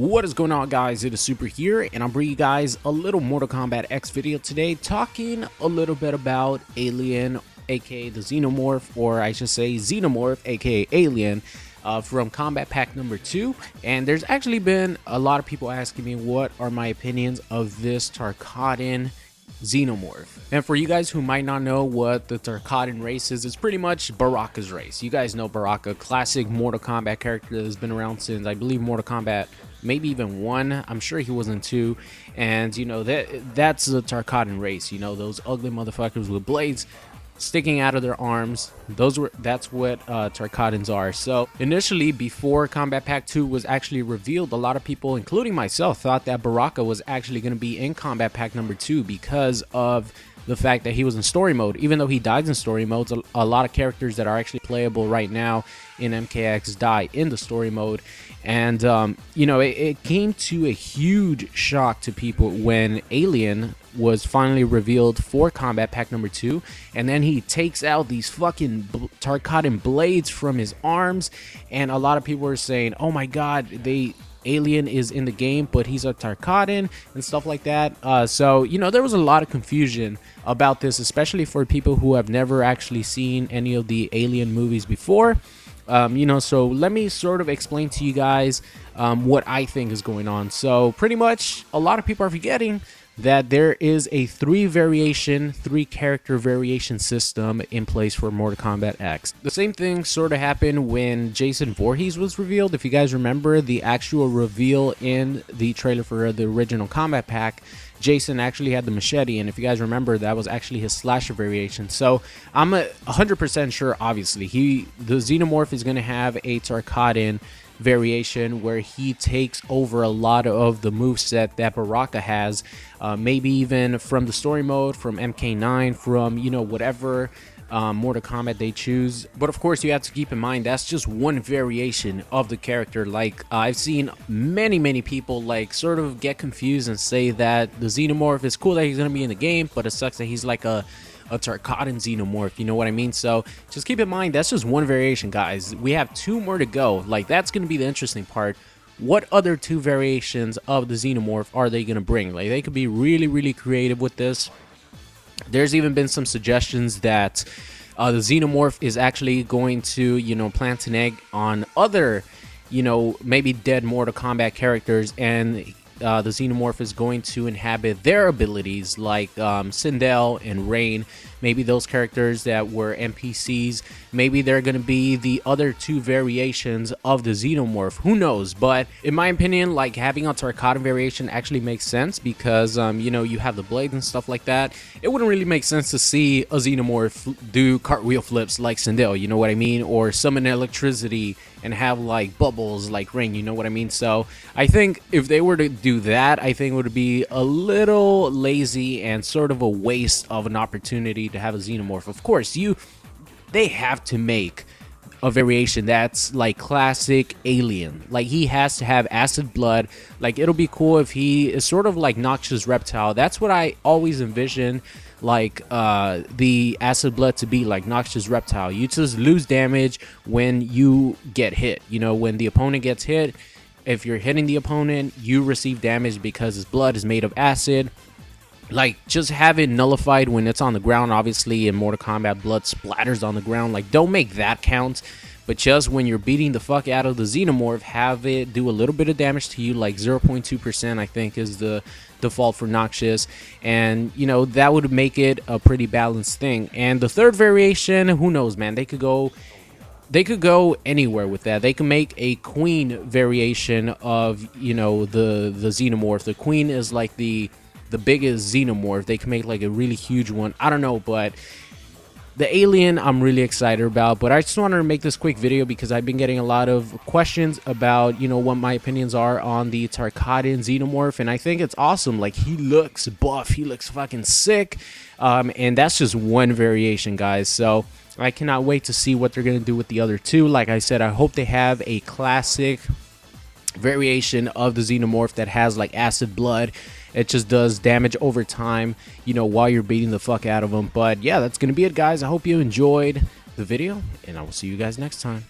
What is going on, guys? It is Super here, and I'm bringing you guys a little Mortal Kombat X video today, talking a little bit about Alien, aka the Xenomorph, or I should say Xenomorph, aka Alien, from Combat Pack number 2. And there's actually been a lot of people asking me what are my opinions of this Tarkatan Xenomorph. And for you guys who might not know what the Tarkatan race is, it's pretty much Baraka's race. You guys know Baraka, classic Mortal Kombat character that has been around since, I believe, Mortal Kombat maybe even 1. I'm sure he was in 2. And you know, that's the Tarkatan race, you know, those ugly motherfuckers with blades sticking out of their arms. That's what Tarkatans are. So initially, before Combat Pack 2 was actually revealed, a lot of people, including myself, thought that Baraka was actually going to be in Combat Pack number 2 because of the fact that he was in story mode. Even though he dies in story modes, a lot of characters that are actually playable right now in MKX die in the story mode. And you know, it came to a huge shock to people when Alien was finally revealed for Combat Pack number 2, and then he takes out these fucking Tarkatan blades from his arms, and a lot of people were saying, oh my god, Alien is in the game, but he's a Tarkatan and stuff like that. So, you know, there was a lot of confusion about this, especially for people who have never actually seen any of the Alien movies before. You know, so let me sort of explain to you guys what I think is going on. So pretty much a lot of people are forgetting that there is a 3 character variation system in place for Mortal Kombat X. The same thing sort of happened when Jason Voorhees was revealed. If you guys remember the actual reveal in the trailer for the original Combat Pack, Jason actually had the machete, and if you guys remember, that was actually his slasher variation. So I'm 100% sure, obviously, the Xenomorph is going to have a Tarkatan variation where he takes over a lot of the moveset that Baraka has, maybe even from the story mode, from MK9, from, you know, whatever Mortal Kombat they choose. But of course, you have to keep in mind that's just one variation of the character. Like, I've seen many people like sort of get confused and say that the Xenomorph is cool that he's gonna be in the game, but it sucks that he's like a Tarkatan Xenomorph, you know what I mean? So just keep in mind that's just one variation, guys. We have 2 more to go. Like, that's gonna be the interesting part. What other 2 variations of the Xenomorph are they gonna bring? Like, they could be really creative with this. There's even been some suggestions that the Xenomorph is actually going to, you know, plant an egg on other, you know, maybe dead Mortal Kombat characters, and the Xenomorph is going to inhabit their abilities, like Sindel and Rain. Maybe those characters that were NPCs, maybe they're going to be the other 2 variations of the Xenomorph. Who knows? But in my opinion, like, having a Tarkatan variation actually makes sense because, you know, you have the blades and stuff like that. It wouldn't really make sense to see a Xenomorph do cartwheel flips like Sindel, you know what I mean? Or summon electricity and have, like, bubbles like Rain, you know what I mean? So I think if they were to do that, I think it would be a little lazy and sort of a waste of an opportunity to have a Xenomorph. Of course, they have to make a variation that's like classic Alien. Like, he has to have acid blood. Like, it'll be cool if he is sort of like Noxious Reptile. That's what I always envision, like the acid blood to be, like Noxious Reptile. You just lose damage when you get hit. You know, when the opponent gets hit, if you're hitting the opponent, you receive damage because his blood is made of acid. Like, just have it nullified when it's on the ground. Obviously, in Mortal Kombat, blood splatters on the ground. Like, don't make that count. But just when you're beating the fuck out of the Xenomorph, have it do a little bit of damage to you, like 0.2%, I think, is the default for Noxious. And, you know, that would make it a pretty balanced thing. And the 3rd variation, who knows, man? They could go anywhere with that. They can make a Queen variation of, you know, the Xenomorph. The Queen is like the biggest Xenomorph. They can make like a really huge one. I don't know, but the Alien I'm really excited about. But I just wanted to make this quick video because I've been getting a lot of questions about, you know, what my opinions are on the Tarkatan Xenomorph, and I think it's awesome. Like, he looks buff, he looks fucking sick, and that's just one variation, guys. So I cannot wait to see what they're gonna do with the other 2. Like I said, I hope they have a classic variation of the Xenomorph that has like acid blood. It just does damage over time, you know, while you're beating the fuck out of them. But yeah, that's gonna be it, guys. I hope you enjoyed the video, and I will see you guys next time.